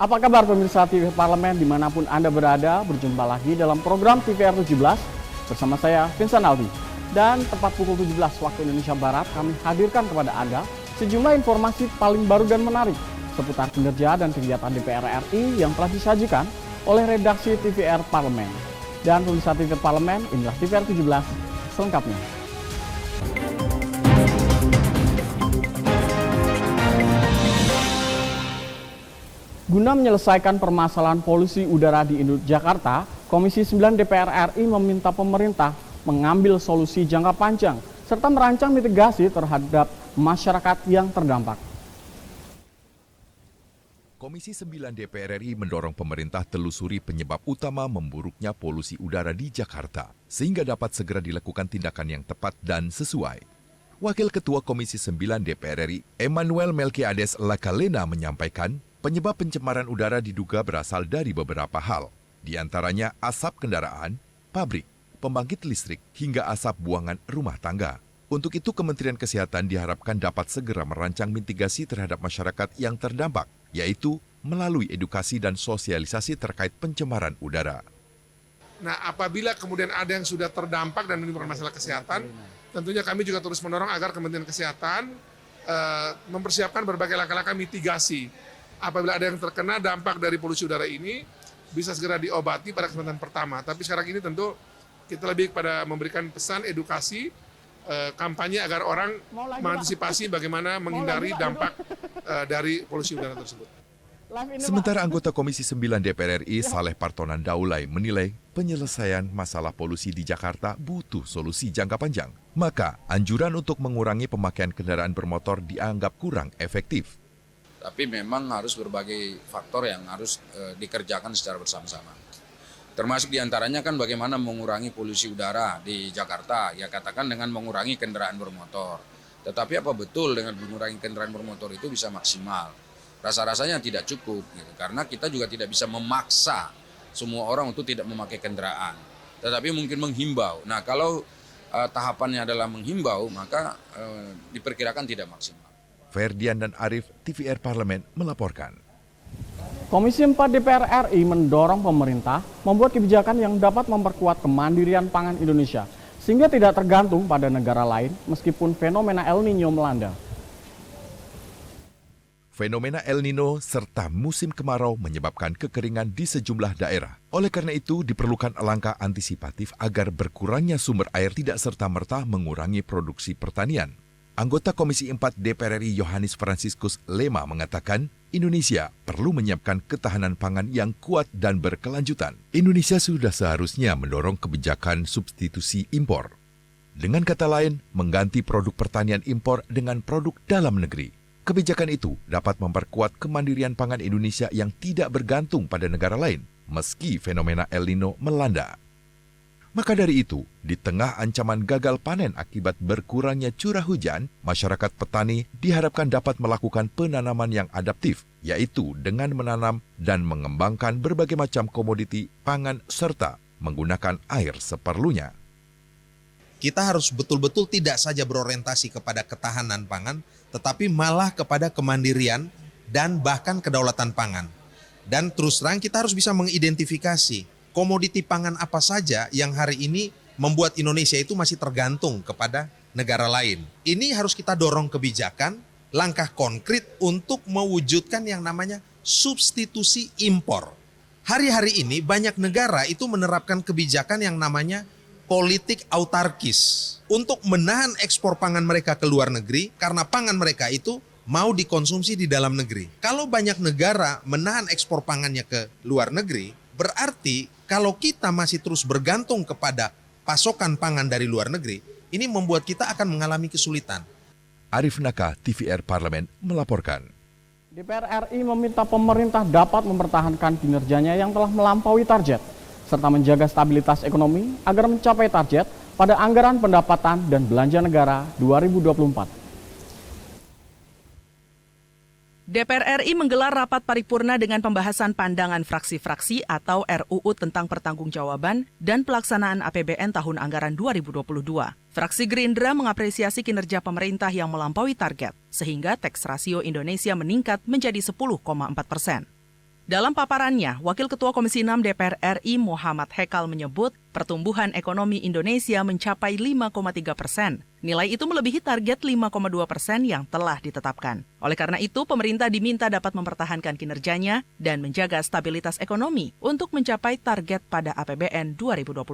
Apa kabar pemirsa TVR Parlemen dimanapun Anda berada, berjumpa lagi dalam program TVR 17 bersama saya Vincent Aldi. Dan tepat pukul 17 waktu Indonesia Barat kami hadirkan kepada Anda sejumlah informasi paling baru dan menarik seputar kinerja dan kegiatan DPR RI yang telah disajikan oleh redaksi TVR Parlemen. Dan pemirsa TVR Parlemen, inilah TVR 17 selengkapnya. Guna menyelesaikan permasalahan polusi udara di Jakarta, Komisi 9 DPR RI meminta pemerintah mengambil solusi jangka panjang serta merancang mitigasi terhadap masyarakat yang terdampak. Komisi 9 DPR RI mendorong pemerintah telusuri penyebab utama memburuknya polusi udara di Jakarta, sehingga dapat segera dilakukan tindakan yang tepat dan sesuai. Wakil Ketua Komisi 9 DPR RI, Emmanuel Melkiades Lakalena menyampaikan, penyebab pencemaran udara diduga berasal dari beberapa hal, di antaranya asap kendaraan, pabrik, pembangkit listrik, hingga asap buangan rumah tangga. Untuk itu, Kementerian Kesehatan diharapkan dapat segera merancang mitigasi terhadap masyarakat yang terdampak, yaitu melalui edukasi dan sosialisasi terkait pencemaran udara. Nah, apabila kemudian ada yang sudah terdampak dan menimbulkan masalah kesehatan, tentunya kami juga terus mendorong agar Kementerian Kesehatan mempersiapkan berbagai langkah-langkah mitigasi. Apabila ada yang terkena dampak dari polusi udara ini, bisa segera diobati pada kesempatan pertama. Tapi sekarang ini tentu kita lebih pada memberikan pesan edukasi, kampanye agar orang mengantisipasi bagaimana menghindari dampak dari polusi udara tersebut. Sementara anggota Komisi 9 DPR RI Saleh Partonan Daulay menilai penyelesaian masalah polusi di Jakarta butuh solusi jangka panjang. Maka anjuran untuk mengurangi pemakaian kendaraan bermotor dianggap kurang efektif. Tapi memang harus berbagai faktor yang harus dikerjakan secara bersama-sama. Termasuk diantaranya kan bagaimana mengurangi polusi udara di Jakarta, ya katakan dengan mengurangi kendaraan bermotor. Tetapi apa betul dengan mengurangi kendaraan bermotor itu bisa maksimal? Rasa-rasanya tidak cukup, gitu. Karena kita juga tidak bisa memaksa semua orang untuk tidak memakai kendaraan. Tetapi mungkin menghimbau. Nah kalau tahapannya adalah menghimbau, maka diperkirakan tidak maksimal. Ferdian dan Arif, TVR Parlemen melaporkan. Komisi 4 DPR RI mendorong pemerintah membuat kebijakan yang dapat memperkuat kemandirian pangan Indonesia sehingga tidak tergantung pada negara lain meskipun fenomena El Nino melanda. Fenomena El Nino serta musim kemarau menyebabkan kekeringan di sejumlah daerah. Oleh karena itu, diperlukan langkah antisipatif agar berkurangnya sumber air tidak serta-merta mengurangi produksi pertanian. Anggota Komisi 4 DPR RI Yohanes Franciscus Lema mengatakan, Indonesia perlu menyiapkan ketahanan pangan yang kuat dan berkelanjutan. Indonesia sudah seharusnya mendorong kebijakan substitusi impor. Dengan kata lain, mengganti produk pertanian impor dengan produk dalam negeri. Kebijakan itu dapat memperkuat kemandirian pangan Indonesia yang tidak bergantung pada negara lain, meski fenomena El Nino melanda. Maka dari itu, di tengah ancaman gagal panen akibat berkurangnya curah hujan, masyarakat petani diharapkan dapat melakukan penanaman yang adaptif, yaitu dengan menanam dan mengembangkan berbagai macam komoditi pangan serta menggunakan air seperlunya. Kita harus betul-betul tidak saja berorientasi kepada ketahanan pangan, tetapi malah kepada kemandirian dan bahkan kedaulatan pangan. Dan terus terang kita harus bisa mengidentifikasi komoditi pangan apa saja yang hari ini membuat Indonesia itu masih tergantung kepada negara lain. Ini harus kita dorong kebijakan, langkah konkret untuk mewujudkan yang namanya substitusi impor. Hari-hari ini banyak negara itu menerapkan kebijakan yang namanya politik autarkis untuk menahan ekspor pangan mereka ke luar negeri karena pangan mereka itu mau dikonsumsi di dalam negeri. Kalau banyak negara menahan ekspor pangannya ke luar negeri, berarti kalau kita masih terus bergantung kepada pasokan pangan dari luar negeri, ini membuat kita akan mengalami kesulitan. Arif Naka, TVR Parlemen melaporkan. DPR RI meminta pemerintah dapat mempertahankan kinerjanya yang telah melampaui target, serta menjaga stabilitas ekonomi agar mencapai target pada anggaran pendapatan dan belanja negara 2024. DPR RI menggelar rapat paripurna dengan pembahasan pandangan fraksi-fraksi atau RUU tentang pertanggungjawaban dan pelaksanaan APBN tahun anggaran 2022. Fraksi Gerindra mengapresiasi kinerja pemerintah yang melampaui target, sehingga tax rasio Indonesia meningkat menjadi 10,4%. Dalam paparannya, Wakil Ketua Komisi 6 DPR RI Muhammad Hekal menyebut pertumbuhan ekonomi Indonesia mencapai 5,3%. Nilai itu melebihi target 5,2% yang telah ditetapkan. Oleh karena itu, pemerintah diminta dapat mempertahankan kinerjanya dan menjaga stabilitas ekonomi untuk mencapai target pada APBN 2024.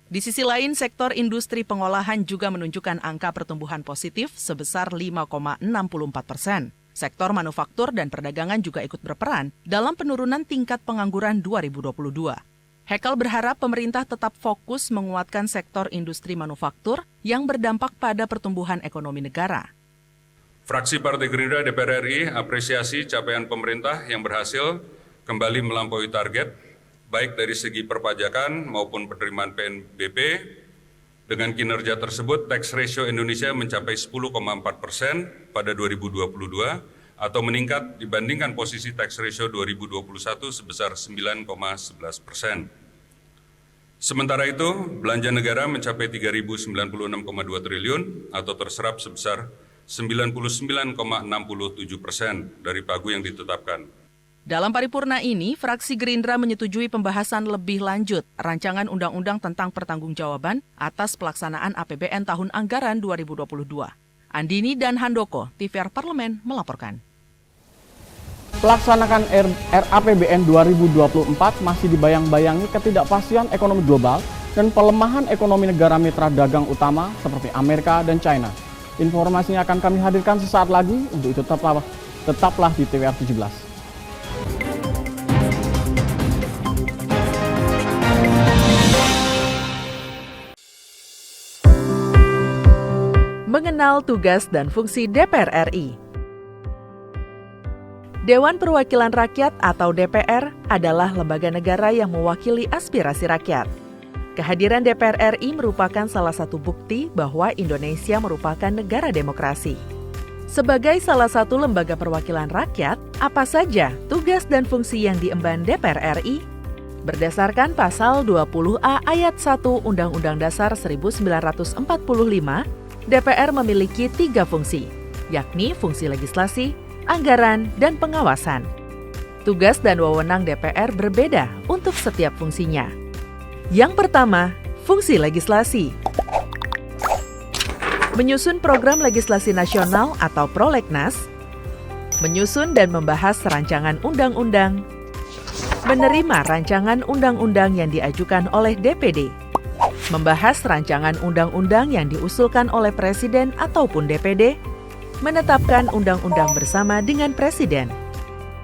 Di sisi lain, sektor industri pengolahan juga menunjukkan angka pertumbuhan positif sebesar 5,64%. Sektor manufaktur dan perdagangan juga ikut berperan dalam penurunan tingkat pengangguran 2022. Hekal berharap pemerintah tetap fokus menguatkan sektor industri manufaktur yang berdampak pada pertumbuhan ekonomi negara. Fraksi Partai Gerindra DPR RI apresiasi capaian pemerintah yang berhasil kembali melampaui target, baik dari segi perpajakan maupun penerimaan PNBP. Dengan kinerja tersebut, tax ratio Indonesia mencapai 10,4% pada 2022 atau meningkat dibandingkan posisi tax ratio 2021 sebesar 9,11%. Sementara itu, belanja negara mencapai 3.096,2 triliun atau terserap sebesar 99,67% dari pagu yang ditetapkan. Dalam paripurna ini, fraksi Gerindra menyetujui pembahasan lebih lanjut rancangan undang-undang tentang pertanggungjawaban atas pelaksanaan APBN tahun anggaran 2022. Andini dan Handoko, TVR Parlemen melaporkan. Pelaksanaan RAPBN 2024 masih dibayang-bayangi ketidakpastian ekonomi global dan pelemahan ekonomi negara mitra dagang utama seperti Amerika dan China. Informasinya akan kami hadirkan sesaat lagi, untuk itu tetaplah di TVR 17. Mengenal tugas dan fungsi DPR RI. Dewan Perwakilan Rakyat atau DPR adalah lembaga negara yang mewakili aspirasi rakyat. Kehadiran DPR RI merupakan salah satu bukti bahwa Indonesia merupakan negara demokrasi. Sebagai salah satu lembaga perwakilan rakyat, apa saja tugas dan fungsi yang diemban DPR RI? Berdasarkan pasal 20A ayat 1 Undang-Undang Dasar 1945, DPR memiliki 3 fungsi, yakni fungsi legislasi, anggaran, dan pengawasan. Tugas dan wewenang DPR berbeda untuk setiap fungsinya. Yang pertama, fungsi legislasi. Menyusun program legislasi nasional atau prolegnas, menyusun dan membahas rancangan undang-undang, menerima rancangan undang-undang yang diajukan oleh DPD, membahas rancangan undang-undang yang diusulkan oleh Presiden ataupun DPD, menetapkan undang-undang bersama dengan Presiden,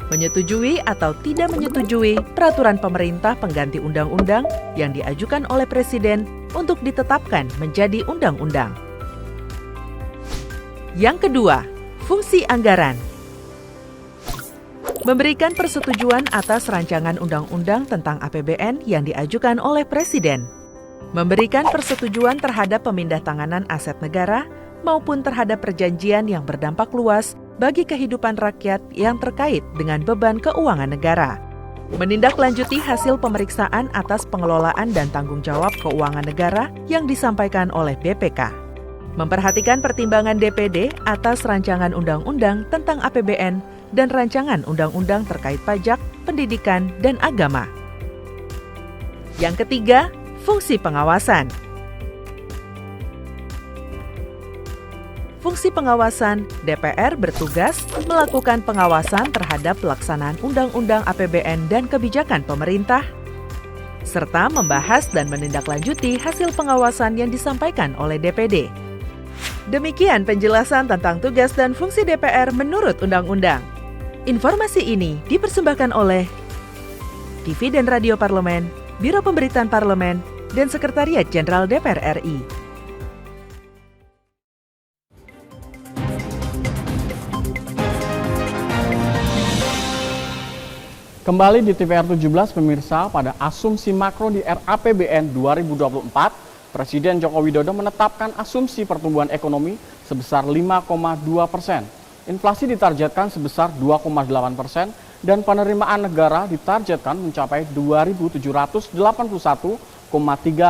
menyetujui atau tidak menyetujui peraturan pemerintah pengganti undang-undang yang diajukan oleh Presiden untuk ditetapkan menjadi undang-undang. Yang kedua, fungsi anggaran. Memberikan persetujuan atas rancangan undang-undang tentang APBN yang diajukan oleh Presiden. Memberikan persetujuan terhadap pemindahntanganan aset negara maupun terhadap perjanjian yang berdampak luas bagi kehidupan rakyat yang terkait dengan beban keuangan negara. Menindaklanjuti hasil pemeriksaan atas pengelolaan dan tanggung jawab keuangan negara yang disampaikan oleh BPK. Memperhatikan pertimbangan DPD atas rancangan undang-undang tentang APBN dan rancangan undang-undang terkait pajak, pendidikan, dan agama. Yang ketiga, fungsi pengawasan. Fungsi pengawasan, DPR bertugas melakukan pengawasan terhadap pelaksanaan undang-undang APBN dan kebijakan pemerintah, serta membahas dan menindaklanjuti hasil pengawasan yang disampaikan oleh DPD. Demikian penjelasan tentang tugas dan fungsi DPR menurut undang-undang. Informasi ini dipersembahkan oleh TV dan Radio Parlemen, Biro Pemberitaan Parlemen, dan Sekretariat Jenderal DPR RI. Kembali di TVR 17 pemirsa, pada asumsi makro di RAPBN 2024, Presiden Joko Widodo menetapkan asumsi pertumbuhan ekonomi sebesar 5,2%. Inflasi ditargetkan sebesar 2,8% dan penerimaan negara ditargetkan mencapai 2.781,3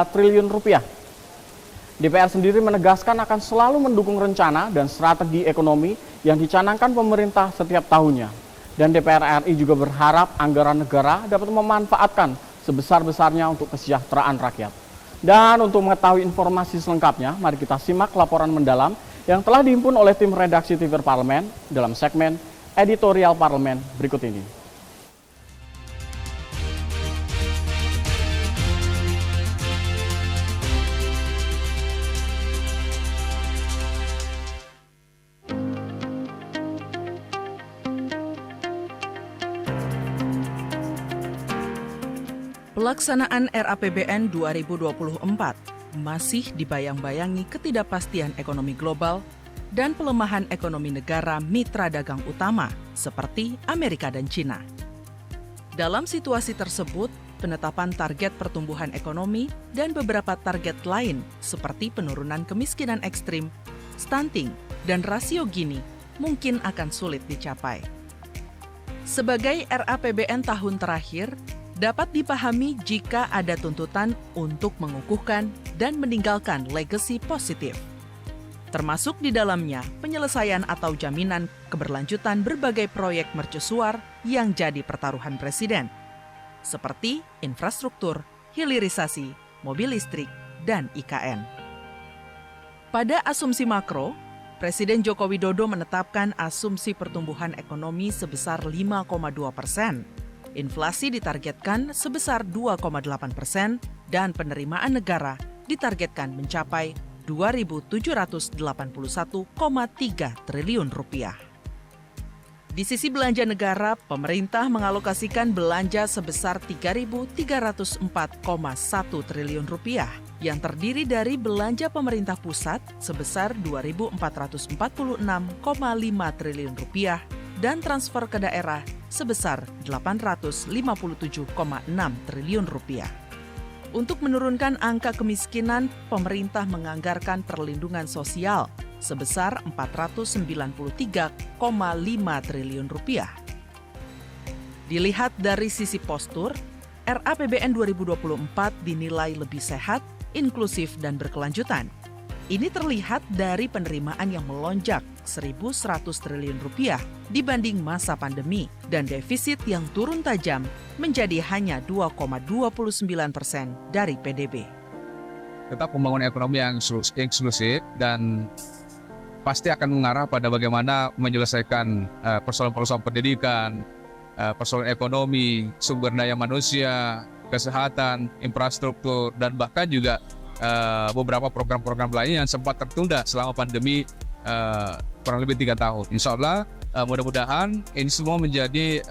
triliun rupiah. DPR sendiri menegaskan akan selalu mendukung rencana dan strategi ekonomi yang dicanangkan pemerintah setiap tahunnya. Dan DPR RI juga berharap anggaran negara dapat memanfaatkan sebesar-besarnya untuk kesejahteraan rakyat. Dan untuk mengetahui informasi selengkapnya, mari kita simak laporan mendalam yang telah dihimpun oleh tim redaksi TVR Parlemen dalam segmen Editorial Parlemen berikut ini. Pelaksanaan RAPBN 2024 masih dibayang-bayangi ketidakpastian ekonomi global dan pelemahan ekonomi negara mitra dagang utama seperti Amerika dan China. Dalam situasi tersebut, penetapan target pertumbuhan ekonomi dan beberapa target lain seperti penurunan kemiskinan ekstrim, stunting, dan rasio Gini mungkin akan sulit dicapai. Sebagai RAPBN tahun terakhir, dapat dipahami jika ada tuntutan untuk mengukuhkan dan meninggalkan legasi positif. Termasuk di dalamnya penyelesaian atau jaminan keberlanjutan berbagai proyek mercusuar yang jadi pertaruhan Presiden, seperti infrastruktur, hilirisasi, mobil listrik, dan IKN. Pada asumsi makro, Presiden Joko Widodo menetapkan asumsi pertumbuhan ekonomi sebesar 5,2%, inflasi ditargetkan sebesar 2,8% dan penerimaan negara ditargetkan mencapai 2.781,3 triliun rupiah. Di sisi belanja negara, pemerintah mengalokasikan belanja sebesar 3.304,1 triliun rupiah yang terdiri dari belanja pemerintah pusat sebesar 2.446,5 triliun rupiah dan transfer ke daerah sebesar 857,6 triliun rupiah. Untuk menurunkan angka kemiskinan, pemerintah menganggarkan perlindungan sosial sebesar 493,5 triliun rupiah. Dilihat dari sisi postur, RAPBN 2024 dinilai lebih sehat, inklusif, dan berkelanjutan. Ini terlihat dari penerimaan yang melonjak 1.100 triliun rupiah dibanding masa pandemi dan defisit yang turun tajam menjadi hanya 2,29% dari PDB. Tetap pembangunan ekonomi yang inklusif dan pasti akan mengarah pada bagaimana menyelesaikan persoalan-persoalan pendidikan, persoalan ekonomi, sumber daya manusia, kesehatan, infrastruktur, dan bahkan juga beberapa program-program lain yang sempat tertunda selama pandemi kurang lebih 3 tahun. Insya Allah mudah-mudahan ini semua menjadi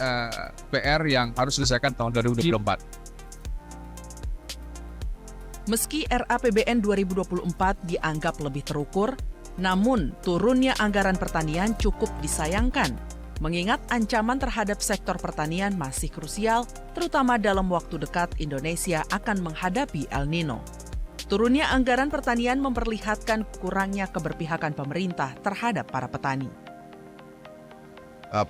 PR yang harus diselesaikan tahun 2024. Meski RAPBN 2024 dianggap lebih terukur, namun turunnya anggaran pertanian cukup disayangkan, mengingat ancaman terhadap sektor pertanian masih krusial, terutama dalam waktu dekat Indonesia akan menghadapi El Nino. Turunnya anggaran pertanian memperlihatkan kurangnya keberpihakan pemerintah terhadap para petani.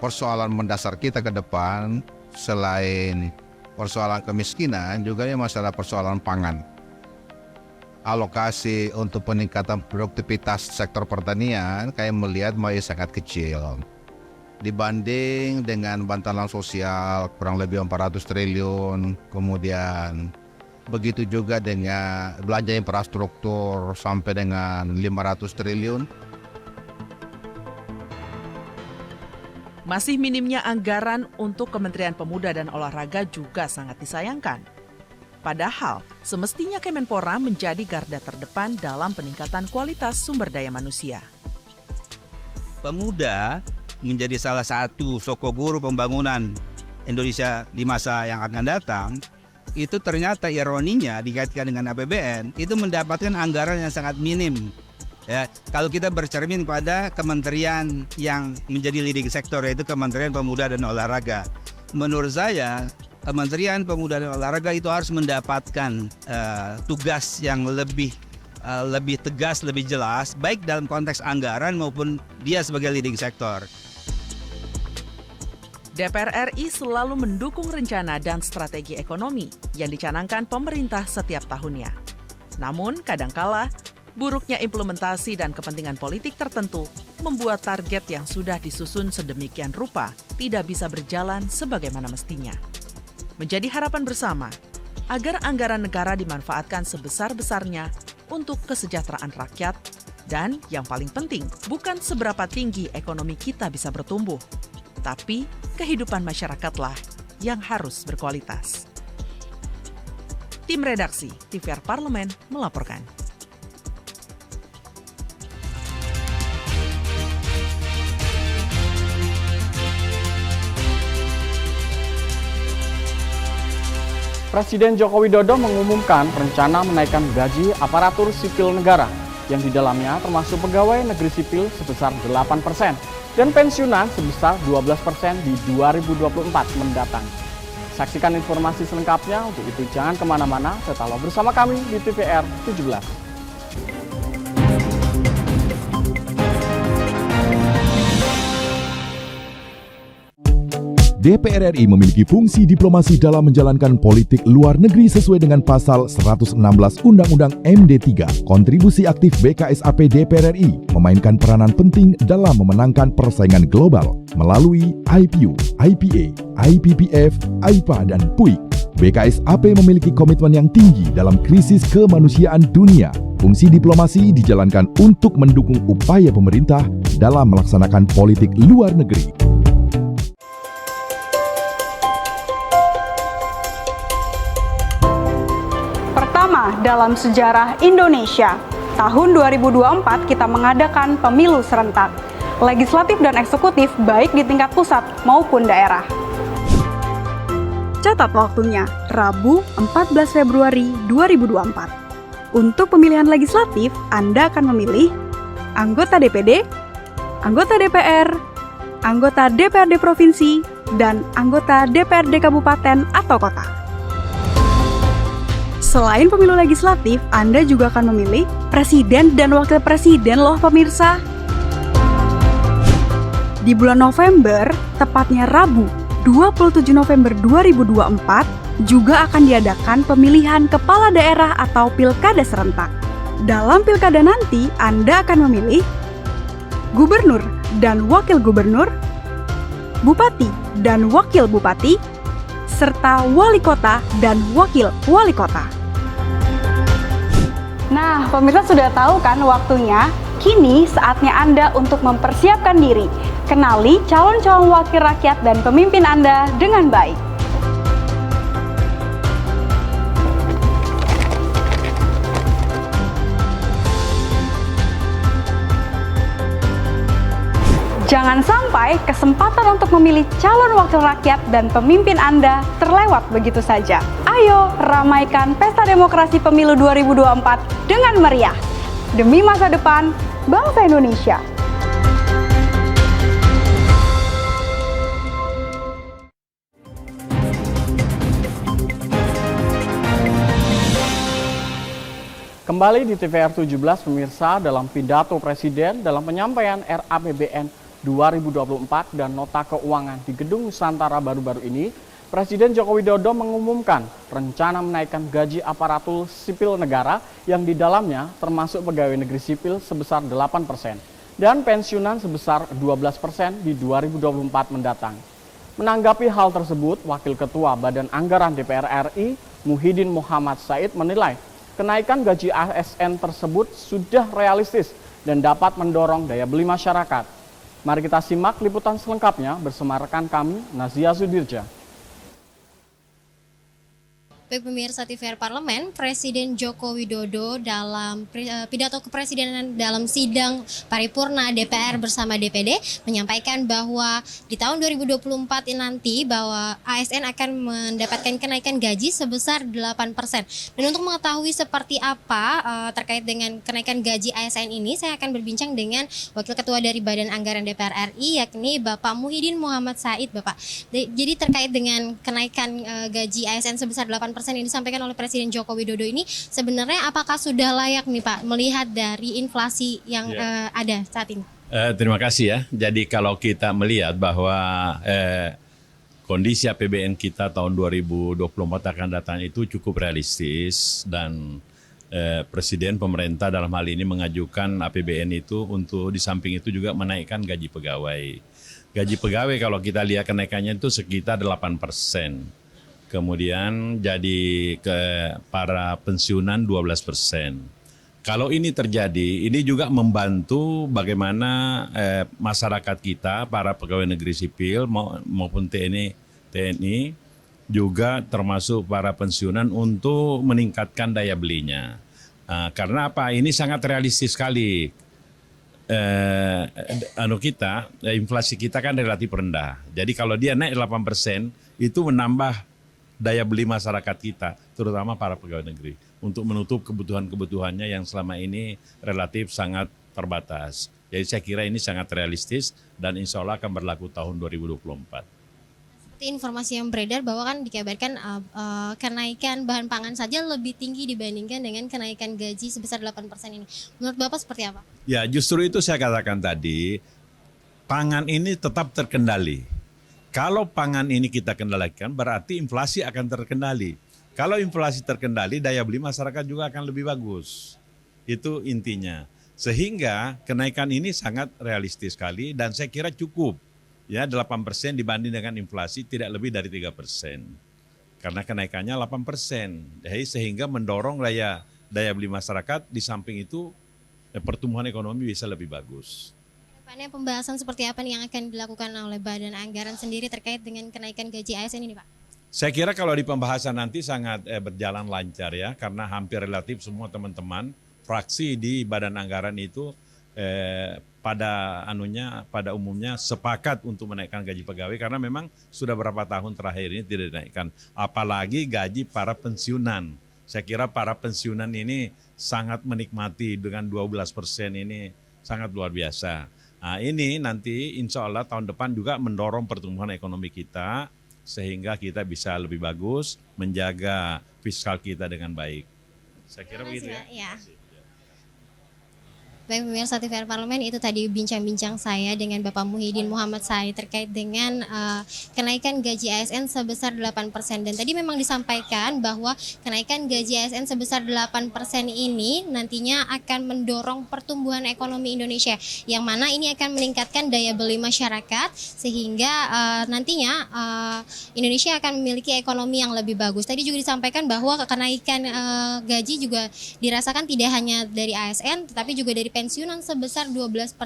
Persoalan mendasar kita ke depan, selain persoalan kemiskinan, juga ya masalah persoalan pangan. Alokasi untuk peningkatan produktivitas sektor pertanian, kayak melihat masih sangat kecil. Dibanding dengan bantalan sosial kurang lebih 400 triliun, kemudian begitu juga dengan belanja infrastruktur sampai dengan 500 triliun. Masih minimnya anggaran untuk Kementerian Pemuda dan Olahraga juga sangat disayangkan. Padahal, semestinya Kemenpora menjadi garda terdepan dalam peningkatan kualitas sumber daya manusia. Pemuda menjadi salah satu sokoguru pembangunan Indonesia di masa yang akan datang. Itu ternyata ironinya dikaitkan dengan APBN itu mendapatkan anggaran yang sangat minim. Ya, kalau kita bercermin pada kementerian yang menjadi leading sektor yaitu Kementerian Pemuda dan Olahraga, menurut saya Kementerian Pemuda dan Olahraga itu harus mendapatkan tugas yang lebih tegas, lebih jelas, baik dalam konteks anggaran maupun dia sebagai leading sektor. DPR RI selalu mendukung rencana dan strategi ekonomi yang dicanangkan pemerintah setiap tahunnya. Namun, kadangkala, buruknya implementasi dan kepentingan politik tertentu membuat target yang sudah disusun sedemikian rupa tidak bisa berjalan sebagaimana mestinya. Menjadi harapan bersama agar anggaran negara dimanfaatkan sebesar-besarnya untuk kesejahteraan rakyat dan yang paling penting bukan seberapa tinggi ekonomi kita bisa bertumbuh, tapi kehidupan masyarakatlah yang harus berkualitas. Tim redaksi TVR Parlemen melaporkan. Presiden Joko Widodo mengumumkan rencana menaikkan gaji aparatur sipil negara yang di dalamnya termasuk pegawai negeri sipil sebesar 8% dan pensiunan sebesar 12% di 2024 mendatang. Saksikan informasi selengkapnya, untuk itu jangan kemana-mana, tetaplah bersama kami di TVR 17. DPR RI memiliki fungsi diplomasi dalam menjalankan politik luar negeri sesuai dengan pasal 116 Undang-Undang MD 3. Kontribusi aktif BKSAP DPR RI memainkan peranan penting dalam memenangkan persaingan global melalui IPU, IPA, IPPF, IPA, dan PUIK. BKSAP memiliki komitmen yang tinggi dalam krisis kemanusiaan dunia. Fungsi diplomasi dijalankan untuk mendukung upaya pemerintah dalam melaksanakan politik luar negeri. Dalam sejarah Indonesia, tahun 2024 kita mengadakan pemilu serentak, legislatif dan eksekutif baik di tingkat pusat maupun daerah. Catat waktunya, Rabu 14 Februari 2024. Untuk pemilihan legislatif, Anda akan memilih anggota DPD, anggota DPR, anggota DPRD Provinsi, dan anggota DPRD Kabupaten atau Kota. Selain pemilu legislatif, Anda juga akan memilih presiden dan wakil presiden loh pemirsa. Di bulan November, tepatnya Rabu 27 November 2024, juga akan diadakan pemilihan kepala daerah atau pilkada serentak. Dalam pilkada nanti, Anda akan memilih gubernur dan wakil gubernur, bupati dan wakil bupati, serta wali kota dan wakil wali kota. Nah, pemirsa sudah tahu kan waktunya? Kini saatnya Anda untuk mempersiapkan diri. Kenali calon-calon wakil rakyat dan pemimpin Anda dengan baik. Jangan sampai kesempatan untuk memilih calon wakil rakyat dan pemimpin Anda terlewat begitu saja. Ayo ramaikan pesta demokrasi pemilu 2024 dengan meriah. Demi masa depan bangsa Indonesia. Kembali di TVR 17 pemirsa, dalam pidato Presiden dalam penyampaian RAPBN 2024 dan nota keuangan di Gedung Nusantara baru-baru ini, Presiden Joko Widodo mengumumkan rencana menaikkan gaji aparatur sipil negara yang di dalamnya termasuk pegawai negeri sipil sebesar 8% dan pensiunan sebesar 12% di 2024 mendatang. Menanggapi hal tersebut, Wakil Ketua Badan Anggaran DPR RI, Muhyiddin Muhammad Said menilai kenaikan gaji ASN tersebut sudah realistis dan dapat mendorong daya beli masyarakat. Mari kita simak liputan selengkapnya bersama rekan kami, Nazia Sudirja. Baik pemirsa TVR Parlemen, Presiden Joko Widodo dalam pidato kepresidenan dalam sidang paripurna DPR bersama DPD menyampaikan bahwa di tahun 2024 nanti bahwa ASN akan mendapatkan kenaikan gaji sebesar 8%. Dan untuk mengetahui seperti apa terkait dengan kenaikan gaji ASN ini, saya akan berbincang dengan Wakil Ketua dari Badan Anggaran DPR RI, yakni Bapak Muhyiddin Muhammad Said. Bapak, jadi terkait dengan kenaikan gaji ASN sebesar 8% yang disampaikan oleh Presiden Joko Widodo ini, sebenarnya apakah sudah layak nih Pak melihat dari inflasi yang ada saat ini? Terima kasih ya. Jadi kalau kita melihat bahwa kondisi APBN kita tahun 2024 akan datang itu cukup realistis dan Presiden, pemerintah dalam hal ini mengajukan APBN itu untuk di samping itu juga menaikkan gaji pegawai. Gaji pegawai kalau kita lihat kenaikannya itu sekitar 8%. Kemudian jadi ke para pensiunan 12%. Kalau ini terjadi, ini juga membantu bagaimana masyarakat kita, para pegawai negeri sipil maupun TNI juga termasuk para pensiunan untuk meningkatkan daya belinya. Karena apa? Ini sangat realistis sekali. Inflasi kita kan relatif rendah. Jadi kalau dia naik 8%, itu menambah daya beli masyarakat kita, terutama para pegawai negeri, untuk menutup kebutuhan-kebutuhannya yang selama ini relatif sangat terbatas. Jadi saya kira ini sangat realistis dan insya Allah akan berlaku tahun 2024. Informasi yang beredar bahwa kan dikabarkan kenaikan bahan pangan saja lebih tinggi dibandingkan dengan kenaikan gaji sebesar 8% ini. Menurut Bapak seperti apa? Ya, justru itu saya katakan tadi, pangan ini tetap terkendali. Kalau pangan ini kita kendalikan, berarti inflasi akan terkendali. Kalau inflasi terkendali, daya beli masyarakat juga akan lebih bagus. Itu intinya. Sehingga kenaikan ini sangat realistis sekali dan saya kira cukup. Ya, 8% dibanding dengan inflasi tidak lebih dari 3%. Karena kenaikannya 8%. Jadi sehingga mendorong daya beli masyarakat, di samping itu pertumbuhan ekonomi bisa lebih bagus. Kedepannya pembahasan seperti apa nih yang akan dilakukan oleh Badan Anggaran sendiri terkait dengan kenaikan gaji ASN ini, Pak? Saya kira kalau di pembahasan nanti sangat berjalan lancar ya, karena hampir relatif semua teman-teman fraksi di Badan Anggaran itu pada umumnya sepakat untuk menaikkan gaji pegawai karena memang sudah berapa tahun terakhir ini tidak dinaikkan. Apalagi gaji para pensiunan. Saya kira para pensiunan ini sangat menikmati dengan 12% ini sangat luar biasa. Nah, ini nanti insya Allah tahun depan juga mendorong pertumbuhan ekonomi kita sehingga kita bisa lebih bagus menjaga fiskal kita dengan baik. Saya kira begitu ya. Baik pemirsa TVR Parlemen, itu tadi bincang-bincang saya dengan Bapak Muhyiddin Muhammad Sari terkait dengan kenaikan gaji ASN sebesar 8%. Dan tadi memang disampaikan bahwa kenaikan gaji ASN sebesar 8% ini nantinya akan mendorong pertumbuhan ekonomi Indonesia, yang mana ini akan meningkatkan daya beli masyarakat sehingga nantinya Indonesia akan memiliki ekonomi yang lebih bagus. Tadi juga disampaikan bahwa kenaikan gaji juga dirasakan tidak hanya dari ASN tetapi juga dari pensiunan sebesar 12%.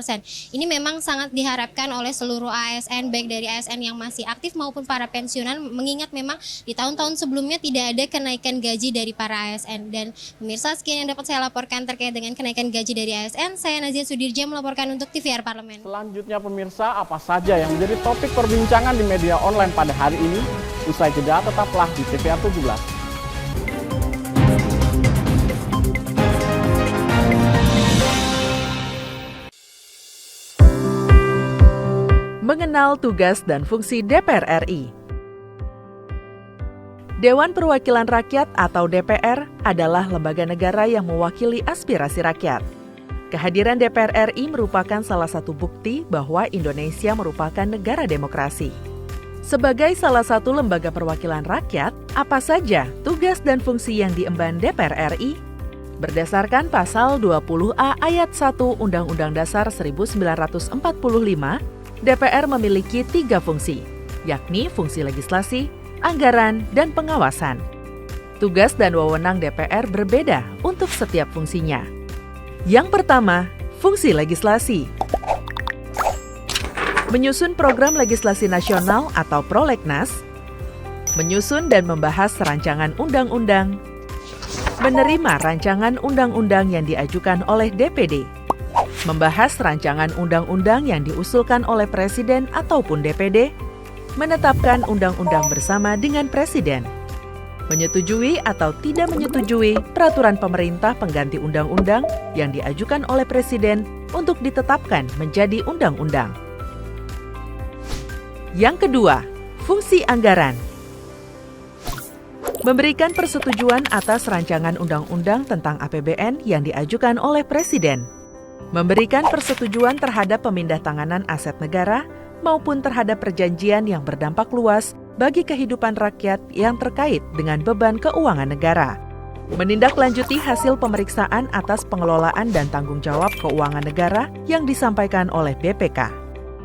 Ini memang sangat diharapkan oleh seluruh ASN, baik dari ASN yang masih aktif maupun para pensiunan, mengingat memang di tahun-tahun sebelumnya tidak ada kenaikan gaji dari para ASN. Dan pemirsa, sekian yang dapat saya laporkan terkait dengan kenaikan gaji dari ASN. Saya Nazia Sudirja melaporkan untuk TVR Parlemen. Selanjutnya pemirsa, apa saja yang menjadi topik perbincangan di media online pada hari ini? Usai jeda, tetaplah di TVR 17. Mengenal tugas dan fungsi DPR RI. Dewan Perwakilan Rakyat atau DPR adalah lembaga negara yang mewakili aspirasi rakyat. Kehadiran DPR RI merupakan salah satu bukti bahwa Indonesia merupakan negara demokrasi. Sebagai salah satu lembaga perwakilan rakyat, apa saja tugas dan fungsi yang diemban DPR RI? Berdasarkan pasal 20A ayat 1 Undang-Undang Dasar 1945, DPR memiliki 3 fungsi, yakni fungsi legislasi, anggaran, dan pengawasan. Tugas dan wewenang DPR berbeda untuk setiap fungsinya. Yang pertama, fungsi legislasi. Menyusun program legislasi nasional atau prolegnas, menyusun dan membahas rancangan undang-undang, menerima rancangan undang-undang yang diajukan oleh DPD, membahas rancangan undang-undang yang diusulkan oleh Presiden ataupun DPD, menetapkan undang-undang bersama dengan Presiden, menyetujui atau tidak menyetujui peraturan pemerintah pengganti undang-undang yang diajukan oleh Presiden untuk ditetapkan menjadi undang-undang. Yang kedua, fungsi anggaran. Memberikan persetujuan atas rancangan undang-undang tentang APBN yang diajukan oleh Presiden. Memberikan persetujuan terhadap pemindahantanganan aset negara maupun terhadap perjanjian yang berdampak luas bagi kehidupan rakyat yang terkait dengan beban keuangan negara. menindaklanjuti hasil pemeriksaan atas pengelolaan dan tanggung jawab keuangan negara yang disampaikan oleh BPK,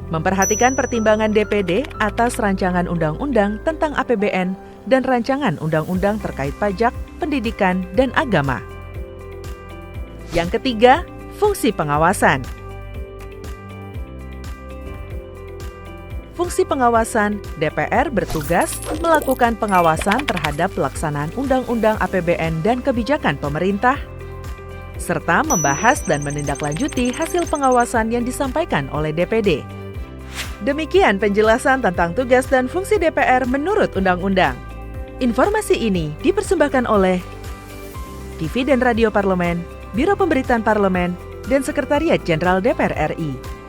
memperhatikan pertimbangan DPD atas rancangan undang-undang tentang APBN dan rancangan undang-undang terkait pajak, pendidikan, dan agama. Yang ketiga, fungsi pengawasan. Fungsi pengawasan, DPR bertugas melakukan pengawasan terhadap pelaksanaan Undang-Undang APBN dan kebijakan pemerintah, serta membahas dan menindaklanjuti hasil pengawasan yang disampaikan oleh DPD. Demikian penjelasan tentang tugas dan fungsi DPR menurut Undang-Undang. Informasi ini dipersembahkan oleh TV dan Radio Parlemen, Biro Pemberitaan Parlemen, dan Sekretariat Jenderal DPR RI.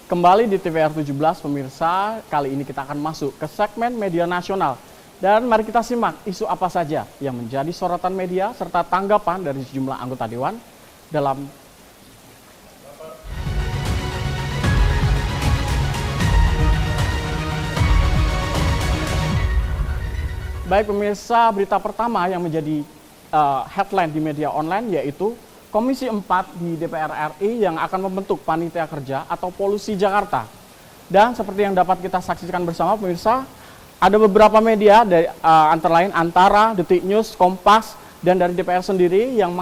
Kembali di TVR 17 pemirsa, kali ini kita akan masuk ke segmen media nasional. Dan mari kita simak isu apa saja yang menjadi sorotan media serta tanggapan dari sejumlah anggota Dewan dalam Baik pemirsa, berita pertama yang menjadi headline di media online yaitu Komisi 4 di DPR RI yang akan membentuk panitia kerja atau polusi Jakarta. Dan seperti yang dapat kita saksikan bersama pemirsa, ada beberapa media dari antara lain Antara, Detik News, Kompas, dan dari DPR sendiri yang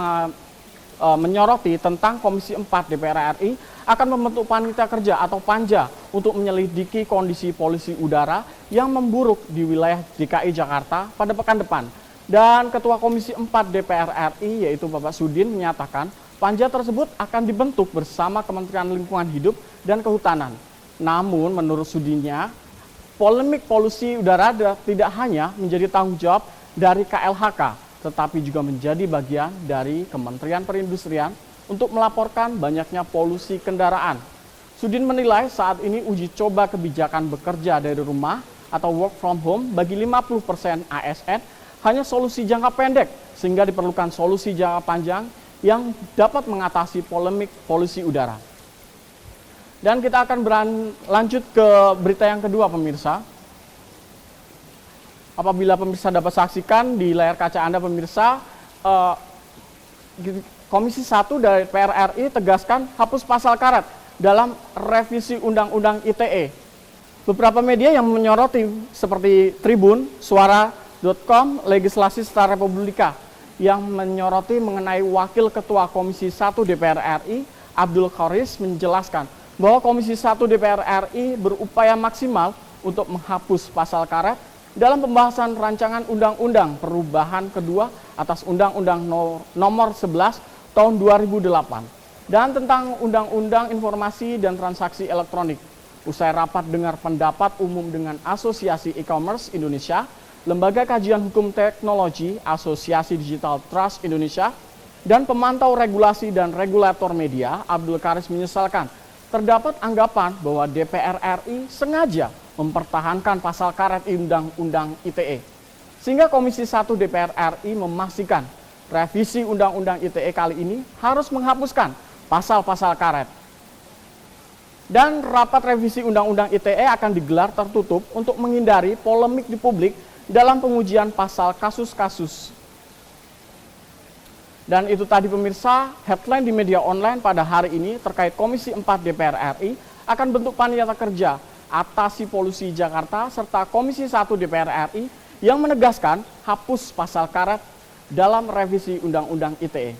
menyoroti tentang Komisi 4 DPR RI akan membentuk panitia kerja atau panja untuk menyelidiki kondisi polusi udara yang memburuk di wilayah DKI Jakarta pada pekan depan. Dan Ketua Komisi 4 DPR RI yaitu Bapak Sudin menyatakan panja tersebut akan dibentuk bersama Kementerian Lingkungan Hidup dan Kehutanan. Namun menurut Sudinnya, polemik polusi udara tidak hanya menjadi tanggung jawab dari KLHK, tetapi juga menjadi bagian dari Kementerian Perindustrian untuk melaporkan banyaknya polusi kendaraan. Sudin menilai saat ini uji coba kebijakan bekerja dari rumah atau work from home bagi 50% ASN hanya solusi jangka pendek, sehingga diperlukan solusi jangka panjang yang dapat mengatasi polemik polusi udara. Dan kita akan berlanjut ke berita yang kedua pemirsa. Apabila pemirsa dapat saksikan di layar kaca Anda pemirsa, Komisi 1 dari DPR RI tegaskan hapus pasal karet dalam revisi Undang-Undang ITE. Beberapa media yang menyoroti seperti Tribun, Suara.com, Legislasi Setara Republika yang menyoroti mengenai Wakil Ketua Komisi 1 DPR RI, Abdul Khoris menjelaskan bahwa Komisi 1 DPR RI berupaya maksimal untuk menghapus pasal karet dalam pembahasan rancangan undang-undang perubahan kedua atas Undang-Undang Nomor 11 Tahun 2008 dan tentang Undang-Undang Informasi dan Transaksi Elektronik. Usai rapat dengar pendapat umum dengan Asosiasi E-commerce Indonesia, Lembaga Kajian Hukum Teknologi, Asosiasi Digital Trust Indonesia, dan pemantau regulasi dan regulator media, Abdul Karis menyesalkan terdapat anggapan bahwa DPR RI sengaja mempertahankan pasal karet Undang-Undang ITE. Sehingga Komisi 1 DPR RI memastikan revisi Undang-Undang ITE kali ini harus menghapuskan pasal-pasal karet. Dan rapat revisi Undang-Undang ITE akan digelar tertutup untuk menghindari polemik di publik dalam pengujian pasal kasus-kasus. Dan itu tadi pemirsa, headline di media online pada hari ini terkait Komisi 4 DPR RI akan bentuk panitia kerja atasi polusi Jakarta serta Komisi 1 DPR RI yang menegaskan hapus pasal karet dalam revisi Undang-Undang ITE.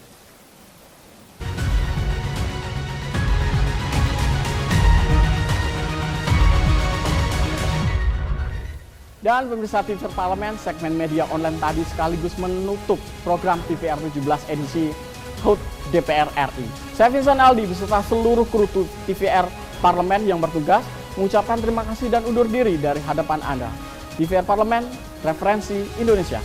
Dan pemirsa TVR Parlemen, segmen media online tadi sekaligus menutup program TVR 17 edisi HUT DPR RI. Saya Vincent Aldi beserta seluruh kru TVR Parlemen yang bertugas mengucapkan terima kasih dan undur diri dari hadapan Anda. TVR Parlemen, referensi Indonesia.